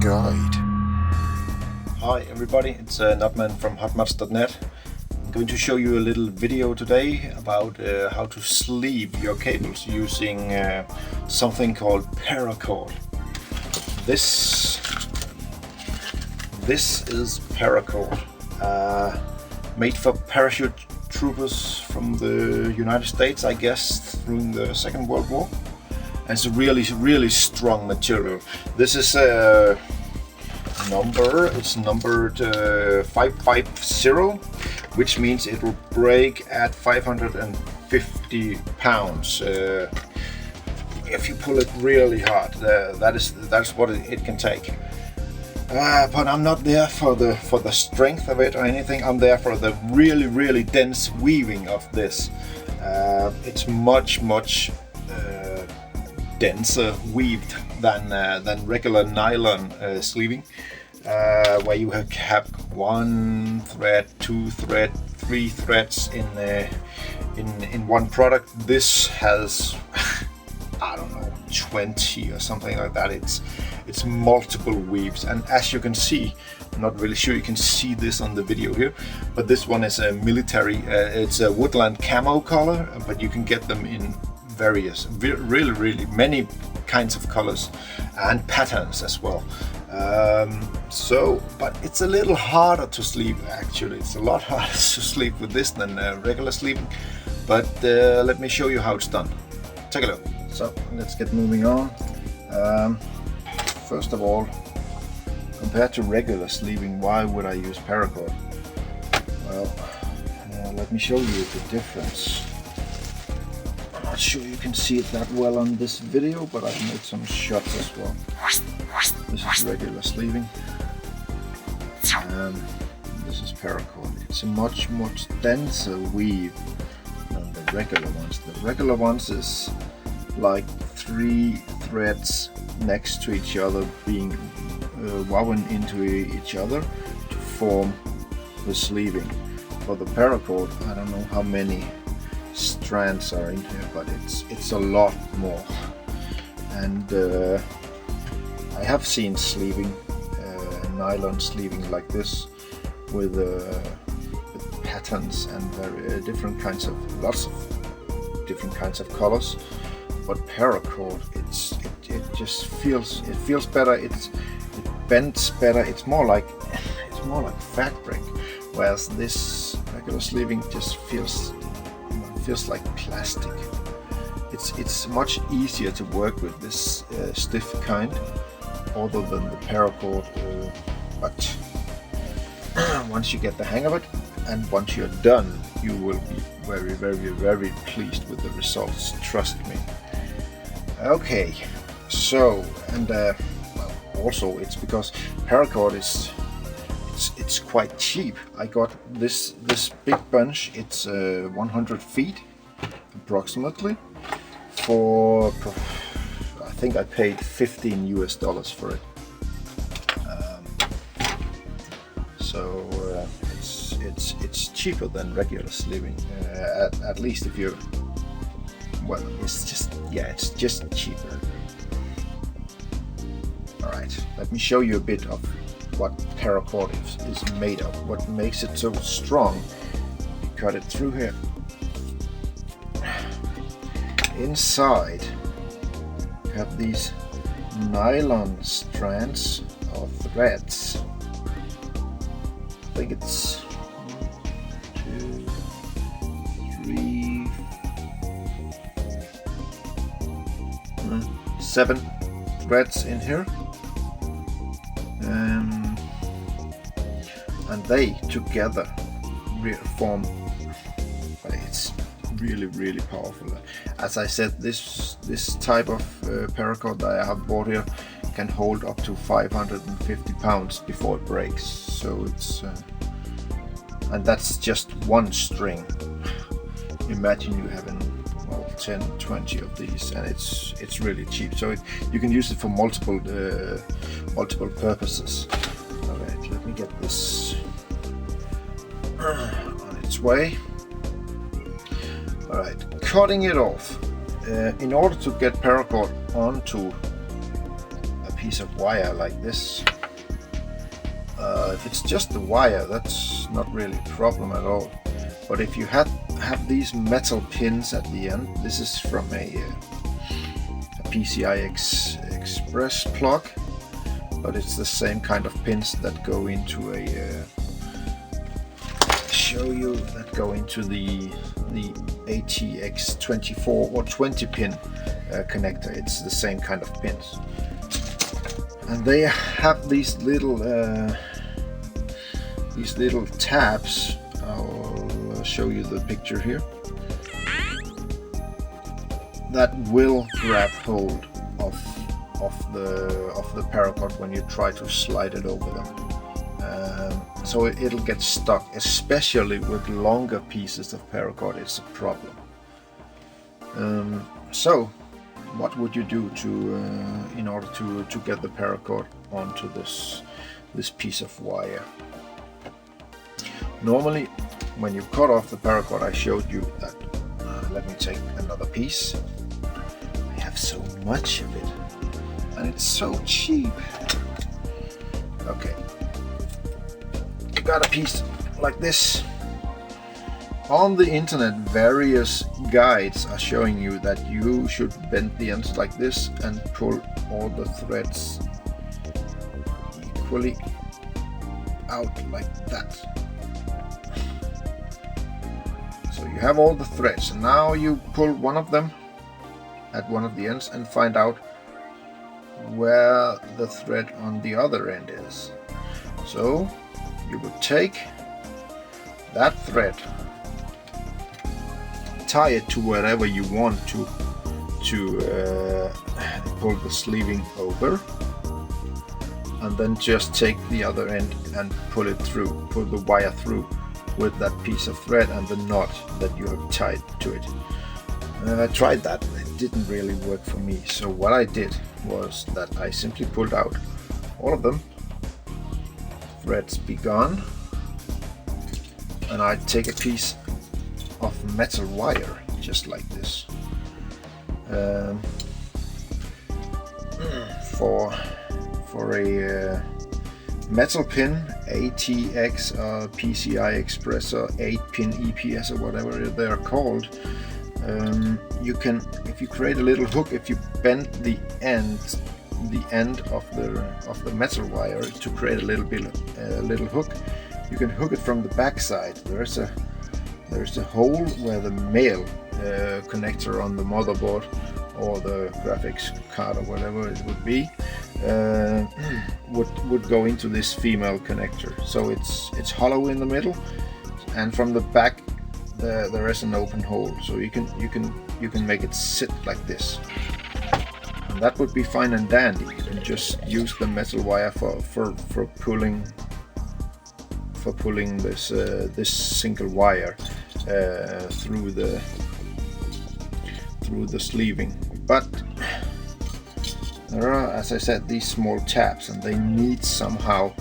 guide. Hi everybody, it's Nutman from hotmods.net. I'm going to show you a little video today about how to sleeve your cables using something called Paracord. This is Paracord, made for parachute troopers from the United States, I guess, during the Second World War. And it's a really strong material. This is it's numbered 550, which means it will break at 550 pounds. If you pull it really hard, that's what it can take. But I'm not there for the strength of it or anything. I'm there for the really dense weaving of this. It's much denser weaved than regular nylon sleeving, where you have one thread, two thread, three threads in one product. This has I don't know, 20 or something like that. It's multiple weaves, and as you can see, I'm not really sure you can see this on the video here, but this one is a military, it's a woodland camo color, but you can get them in various, really many kinds of colors and patterns as well. But it's a little harder to sleeve. Actually, it's a lot harder to sleeve with this than regular sleeving, but let me show you how it's done. Take a look. So let's get moving on. First of all, compared to regular sleeving, why would I use Paracord? Well, let me show you the difference. I'm not sure you can see it that well on this video, but I've made some shots as well. This is regular sleeving. This is Paracord. It's a much denser weave than the regular ones. The regular ones is like 3 threads next to each other being woven into each other to form the sleeving. For the Paracord, I don't know how many strands are in here, but it's a lot more. And I have seen sleeving, nylon sleeving like this with patterns and lots of different kinds of colors. But Paracord, it just feels better. It bends better. It's more like fabric, whereas this regular sleeving just feels like plastic. It's much easier to work with this stiff kind, other than the Paracord. But once you get the hang of it, and once you're done, you will be very pleased with the results. Trust me. Okay, so, and well, also it's because Paracord it's quite cheap. I got this big bunch. It's 100 feet approximately. For I think I paid $15 US for it. So it's cheaper than regular sleeving. At least if you're, well, it's just cheaper. Alright, let me show you a bit of what Paracord is made of, what makes it so strong. You cut it through here. Inside you have these nylon strands or threads. I think it's 2, 3, 7 threads in here, and they together form. It's really powerful. As I said, this type of Paracord that I have bought here can hold up to 550 pounds before it breaks. So it's and that's just one string. Imagine you having 10, 20 of these, and it's really cheap. So you can use it for multiple purposes. Alright, let me get this on its way. Alright, cutting it off. In order to get Paracord onto a piece of wire like this, If it's just the wire, that's not really a problem at all. But if you have these metal pins at the end, this is from a PCI Express plug, but it's the same kind of pins that go into a that go into the ATX 24 or 20 pin connector. It's the same kind of pins, and they have these little tabs. I'll show you the picture here, that will grab hold of the paracord when you try to slide it over them. So it'll get stuck, especially with longer pieces of paracord. It's a problem. So what would you do in order to get the paracord onto this piece of wire? Normally, when you cut off the paracord, I showed you that. Let me take another piece. I have so much of it, and it's so cheap. Okay, you got a piece like this. On the internet, various guides are showing you that you should bend the ends like this and pull all the threads equally out like that. So you have all the threads, and now you pull one of them at one of the ends and find out where the thread on the other end is. So you would take that thread, tie it to wherever you want to pull the sleeving over, and then just take the other end and pull the wire through with that piece of thread and the knot that you have tied to it. I tried that, it didn't really work for me. So what I did was that I simply pulled out all of them, threads be gone, and I take a piece of metal wire just like this. For a metal pin, ATX, PCI Express, or 8-pin EPS, or whatever they're called, you can, if you create a little hook, if you bend the end of the metal wire to create a little hook, you can hook it from the back side. There's a hole where the male connector on the motherboard or the graphics card or whatever it would be would go into this female connector. So it's hollow in the middle, and from the back there is an open hole, so you can make it sit like this, and that would be fine and dandy. You can just use the metal wire for pulling this single wire through the sleeving. But there are, as I said, these small tabs, and they need somehow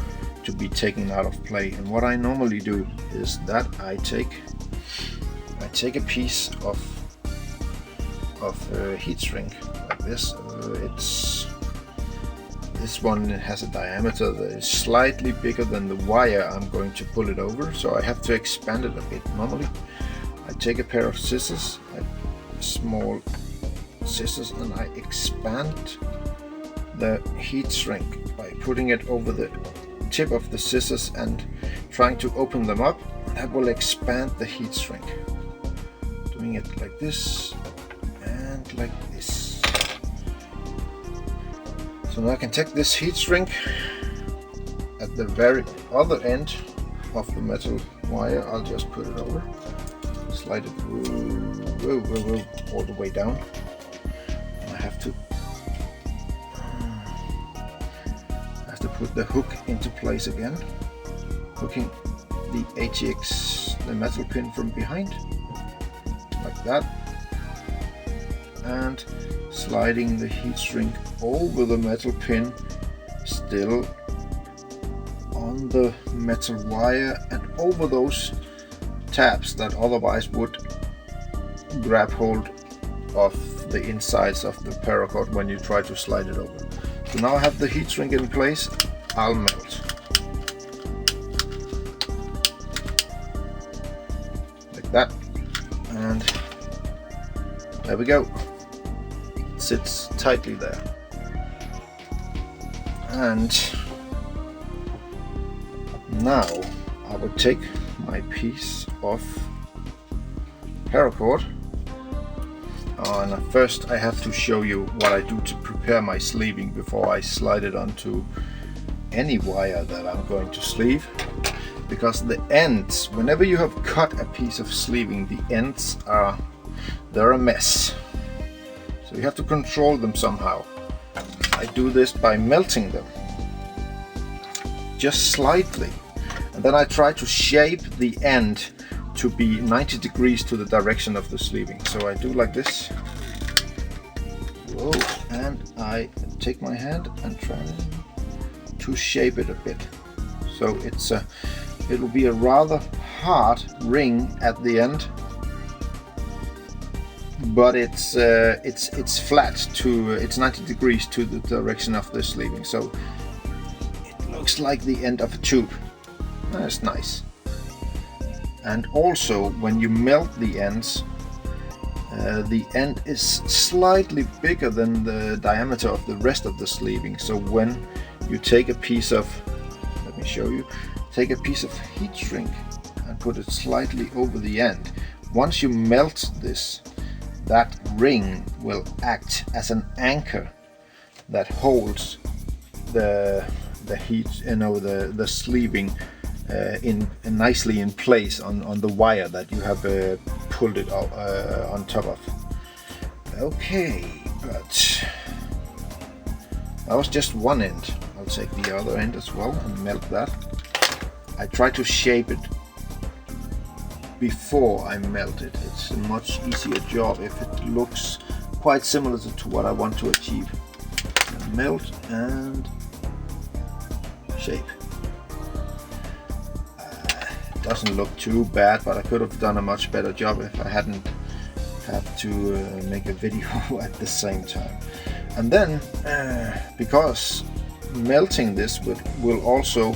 to be taken out of play. And what I normally do is that I take a piece of heat shrink like this. This one has a diameter that is slightly bigger than the wire I'm going to pull it over, so I have to expand it a bit. Normally I take a pair of scissors, small scissors, and I expand the heat shrink by putting it over the tip of the scissors and trying to open them up. That will expand the heat shrink. Doing it like this and like this. So now I can take this heat shrink at the very other end of the metal wire. I'll just put it over, slide it all the way down. And I have to put the hook into place again, hooking the ATX, the metal pin, from behind, like that, and sliding the heat shrink over the metal pin, still on the metal wire, and over those tabs that otherwise would grab hold of the insides of the paracord when you try to slide it over. So now I have the heat shrink in place. I'll melt. that, and there we go. It sits tightly there. And now I would take my piece of paracord, and first I have to show you what I do to prepare my sleeving before I slide it onto any wire that I'm going to sleeve, because the ends, whenever you have cut a piece of sleeving, the ends they're a mess, so you have to control them somehow. I do this by melting them just slightly, and then I try to shape the end to be 90 degrees to the direction of the sleeving. So I do like this. Whoa, and I take my hand and try to shape it a bit. So it'll be a rather hard ring at the end, but it's flat to, it's 90 degrees to the direction of the sleeving. So it looks like the end of a tube. That's nice. And also, when you melt the ends, the end is slightly bigger than the diameter of the rest of the sleeving. So when you take a piece of, let me show you, take a piece of heat shrink and put it slightly over the end. Once you melt this, that ring will act as an anchor that holds the heat, the sleeving nicely in place on the wire that you have pulled it on top of. Okay, but that was just one end. I'll take the other end as well and melt that. I try to shape it before I melt it. It's a much easier job if it looks quite similar to what I want to achieve. Melt and shape. Doesn't look too bad, but I could have done a much better job if I hadn't had to make a video at the same time. And then because melting this will also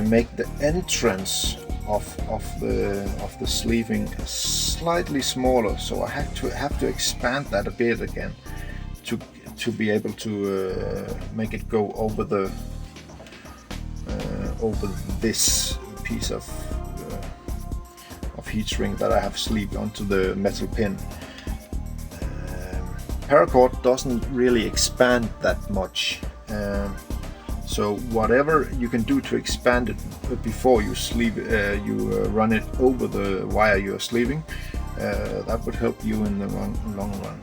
make the entrance of the sleeving slightly smaller, so I have to expand that a bit again to be able to make it go over this piece of heat shrink that I have sleeved onto the metal pin. Paracord doesn't really expand that much, so whatever you can do to expand it before you sleeve, run it over the wire you are sleeving, that would help you in the long run.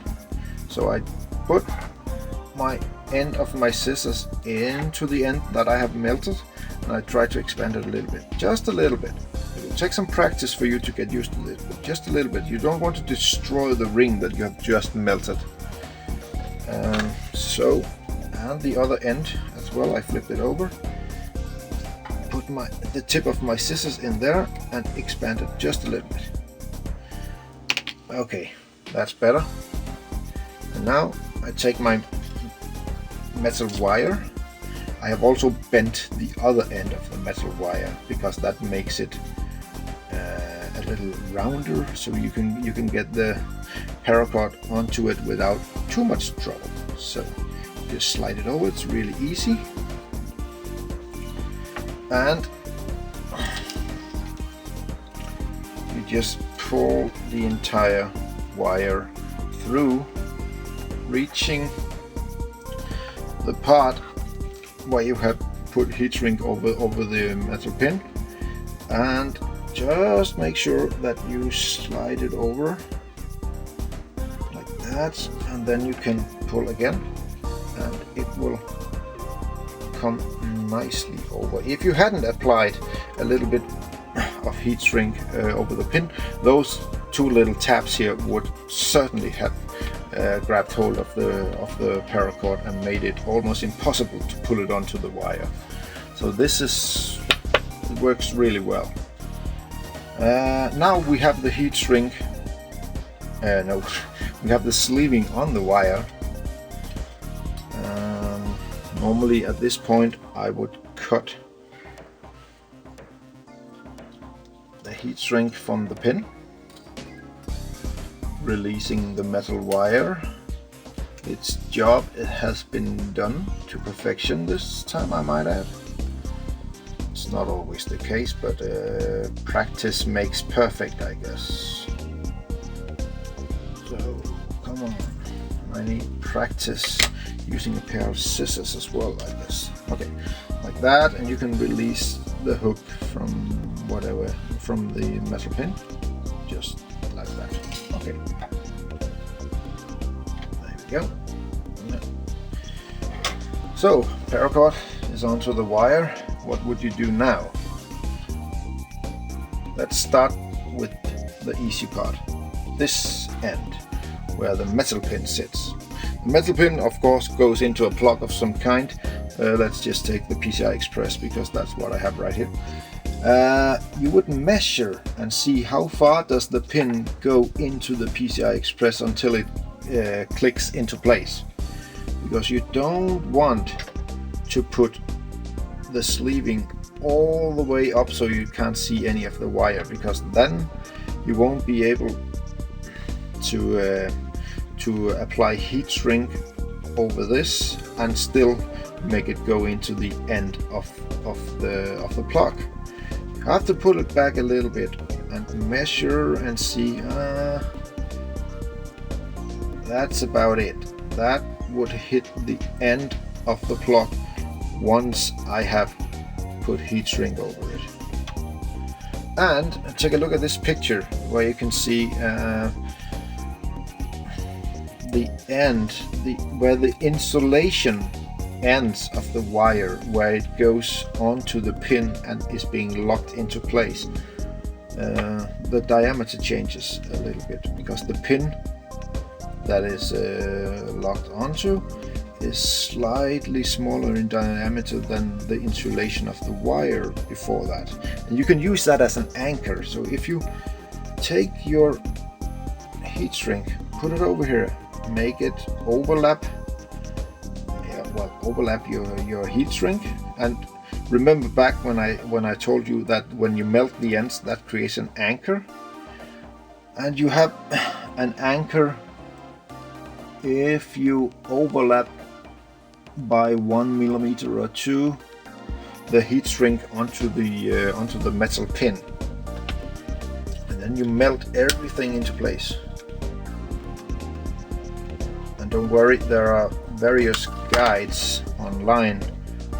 So I put my end of my scissors into the end that I have melted, and I try to expand it a little bit, just a little bit. It will take some practice for you to get used to it, but just a little bit. You don't want to destroy the ring that you have just melted. And the other end as well, I flip it over, put the tip of my scissors in there and expand it just a little bit. Okay, that's better. And now I take my metal wire. I have also bent the other end of the metal wire because that makes it a little rounder, so you can get the paracord onto it without too much trouble. So just slide it over, it's really easy. And you just pull the entire wire through, reaching the part where you have put heat shrink over the metal pin, and just make sure that you slide it over like that, and then you can pull again and it will come nicely over. If you hadn't applied a little bit of heat shrink over the pin, those two little tabs here would certainly have grabbed hold of the paracord and made it almost impossible to pull it onto the wire. So it works really well. Now we have the heat shrink, we have the sleeving on the wire. Normally at this point I would cut the heat shrink from the pin releasing the metal wire. Its job, it has been done to perfection this time, I might add. It's not always the case, but practice makes perfect, I guess. So come on, I need practice using a pair of scissors as well, I guess. Okay, like that, and you can release the hook from whatever, from the metal pin, just like that. Okay, there we go. So paracord is onto the wire. What would you do now? Let's start with the easy part, this end where the metal pin sits. The metal pin, of course, goes into a plug of some kind. Let's just take the PCI Express because that's what I have right here. You would measure and see how far does the pin go into the PCI Express until it clicks into place, because you don't want to put the sleeving all the way up so you can't see any of the wire, because then you won't be able to apply heat shrink over this and still make it go into the end of the plug. You have to put it back a little bit and measure and see. That's about it. That would hit the end of the plug once I have put heat shrink over it. And take a look at this picture where you can see the end, where the insulation ends of the wire, where it goes onto the pin and is being locked into place. The diameter changes a little bit because the pin that is locked onto is slightly smaller in diameter than the insulation of the wire before that, and you can use that as an anchor. So if you take your heat shrink, put it over here, make it overlap, overlap your heat shrink, and remember back when I told you that when you melt the ends, that creates an anchor, and you have an anchor if you overlap by 1 millimeter or 2 the heat shrink onto the metal pin, and then you melt everything into place. And don't worry, there are various guides online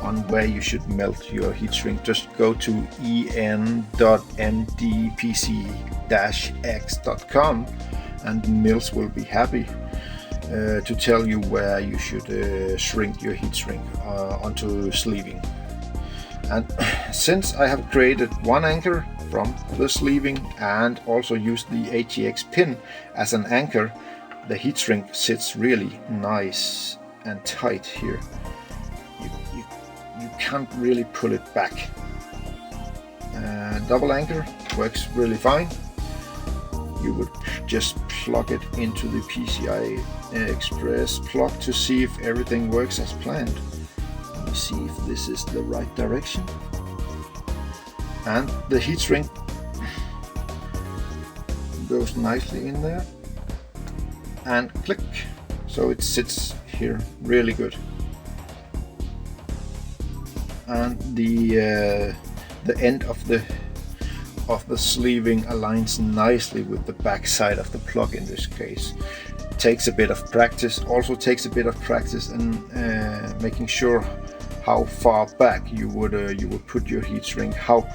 on where you should melt your heat shrink. Just go to en.mdpc-x.com and Nils will be happy to tell you where you should shrink your heat shrink onto sleeving. And since I have created one anchor from the sleeving and also used the ATX pin as an anchor, the heat shrink sits really nice and tight here. You can't really pull it back. Double anchor works really fine. You would just plug it into the PCI Express plug to see if everything works as planned. Let me see if this is the right direction. And the heat shrink goes nicely in there. And click, so it sits here really good. And the end of the sleeving aligns nicely with the back side of the plug in this case. It takes a bit of practice, and making sure how far back you would put your heat shrink, how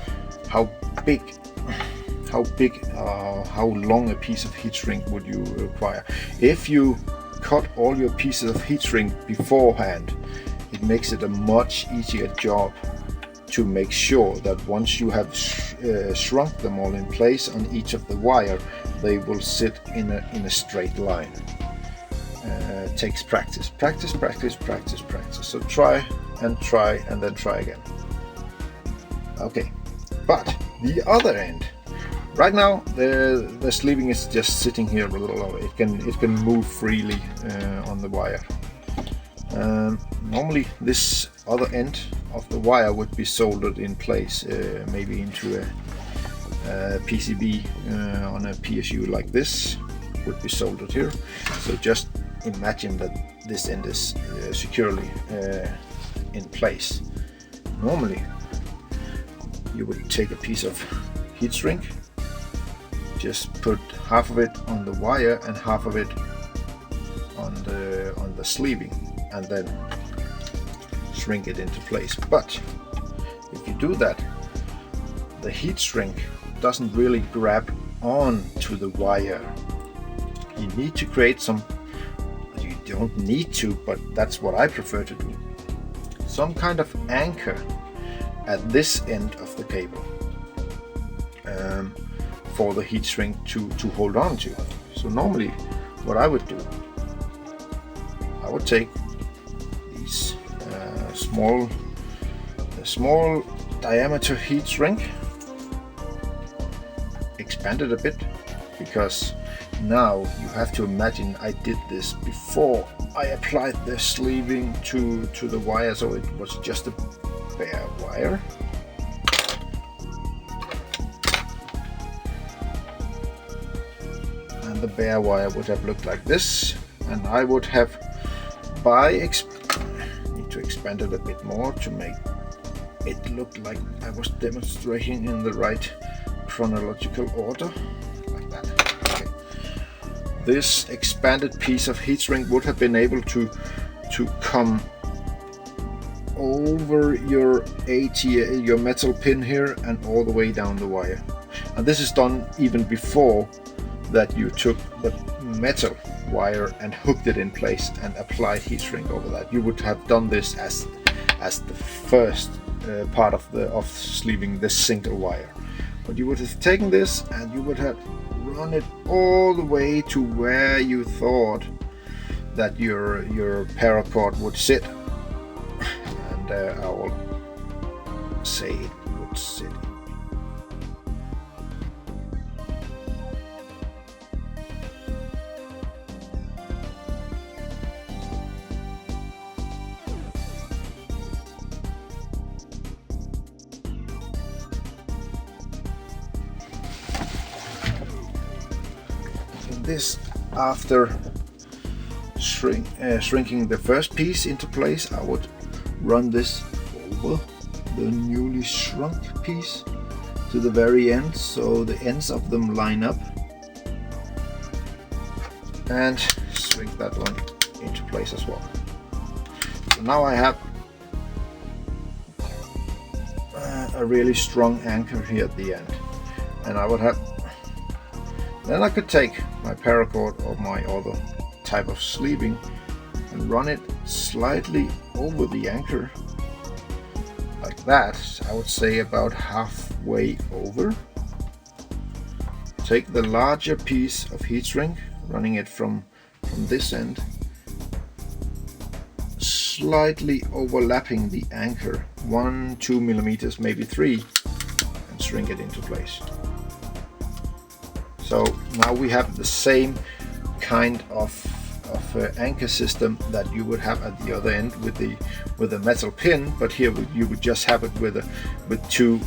long a piece of heat shrink would you require. If you cut all your pieces of heat shrink beforehand, it makes it a much easier job to make sure that once you have shrunk them all in place on each of the wire, they will sit in a straight line. It takes practice. So try and then try again. Okay, but the other end. Right now the sleeving is just sitting here a little. It can move freely on the wire. Normally this other end of the wire would be soldered in place, maybe into a PCB on a PSU like this. would be soldered here. So just imagine that this end is securely in place. Normally you would take a piece of heat shrink, just put half of it on the wire and half of it on the sleeving, and then shrink it into place. But if you do that, the heat shrink doesn't really grab on to the wire. You need to create some, you don't need to, but that's what I prefer to do, some kind of anchor at this end of the cable for the heat shrink to hold on to. So normally what I would do, I would take these small diameter heat shrink, expand it a bit, because now you have to imagine I did this before I applied the sleeving to the wire, so it was just a bare wire. And the bare wire would have looked like this, and I would have need to expand it a bit more to make it look like I was demonstrating in the right chronological order, like that. Okay. This expanded piece of heat shrink would have been able to come over your ATA, your metal pin here, and all the way down the wire. And this is done even before that you took the metal wire and hooked it in place and applied heat shrink over that. You would have done this as the first part of sleeving this single wire. But you would have taken this and you would have run it all the way to where you thought that your paracord would sit, and I will say it would sit. This, after shrinking the first piece into place, I would run this over the newly shrunk piece to the very end, so the ends of them line up, and shrink that one into place as well. So now I have a really strong anchor here at the end, and then I could take my paracord or my other type of sleeving and run it slightly over the anchor, like that. I would say about halfway over. Take the larger piece of heat shrink, running it from this end, slightly overlapping the anchor, 1-2 millimeters, maybe 3, and shrink it into place. So now we have the same kind of anchor system that you would have at the other end with the metal pin, but here you would just have it with two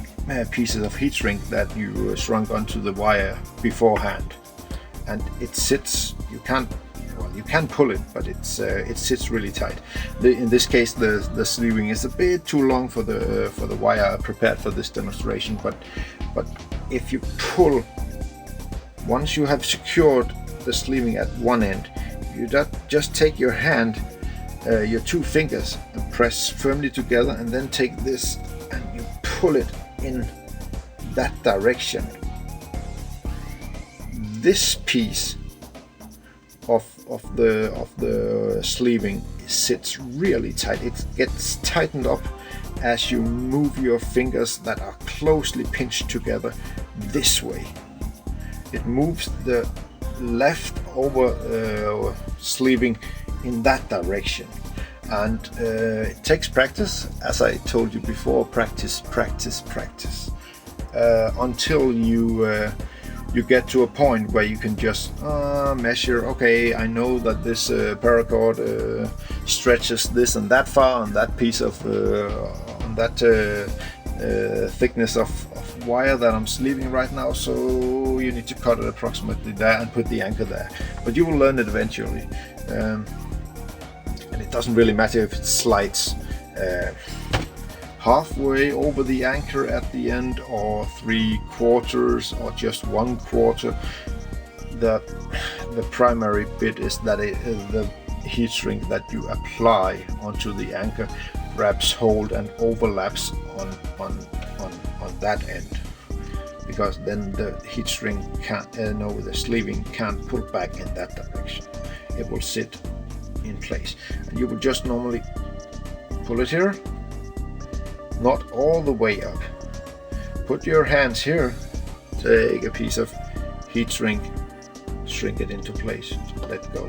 pieces of heat shrink that you shrunk onto the wire beforehand, and it sits. You can pull it, but it sits really tight. In this case, the sleeving is a bit too long for the wire prepared for this demonstration, but if you pull, once you have secured the sleeving at one end, you just take your hand, your two fingers, and press firmly together, and then take this and you pull it in that direction. This piece of the sleeving sits really tight. It gets tightened up as you move your fingers that are closely pinched together this way. It moves the leftover sleeving in that direction, and it takes practice, as I told you before. Practice until you get to a point where you can just measure. Okay, I know that this paracord stretches this and that far on that piece of on that thickness of wire that I'm sleeving right now. So you need to cut it approximately there and put the anchor there. But you will learn it eventually. And it doesn't really matter if it slides halfway over the anchor at the end, or 3/4, or just 1/4. The primary bit is that the heat shrink that you apply onto the anchor grabs hold and overlaps on that end, because then the heat shrink can't, the sleeving can't pull back in that direction. It will sit in place, and you will just normally pull it here, not all the way up. Put your hands here, take a piece of heat shrink, shrink it into place, let go.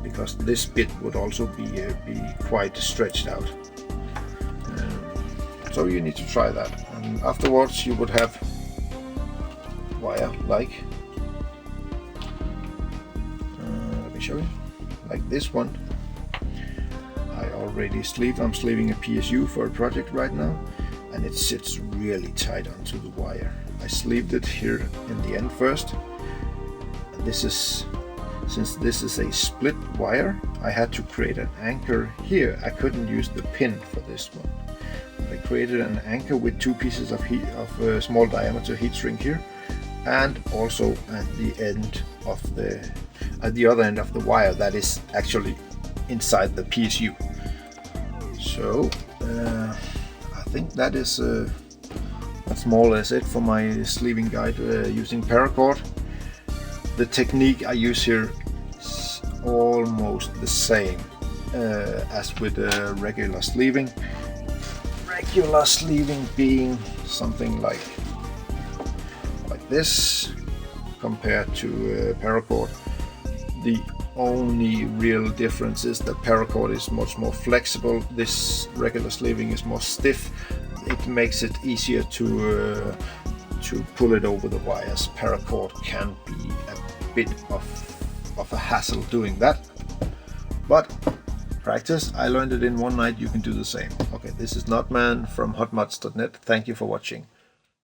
Because this bit would also be quite stretched out. So you need to try that. And afterwards you would have wire like, let me show you, like this one. I already I'm sleeving a PSU for a project right now, and it sits really tight onto the wire. I sleeved it here in the end first, and since this is a split wire, I had to create an anchor here. I couldn't use the pin for this one. I created an anchor with 2 pieces of small diameter heat shrink here, and also at the other end of the wire that is actually inside the PSU. So I think that's more or less it for my sleeving guide using Paracord. The technique I use here is almost the same as with regular sleeving. Regular sleeving being something like this compared to Paracord. The only real difference is that Paracord is much more flexible. This regular sleeving is more stiff. It makes it easier to pull it over the wires. Paracord can be a bit of a hassle doing that, but practice. I learned it in one night. You can do the same. Okay, this is Notman from hotmods.net. Thank you for watching.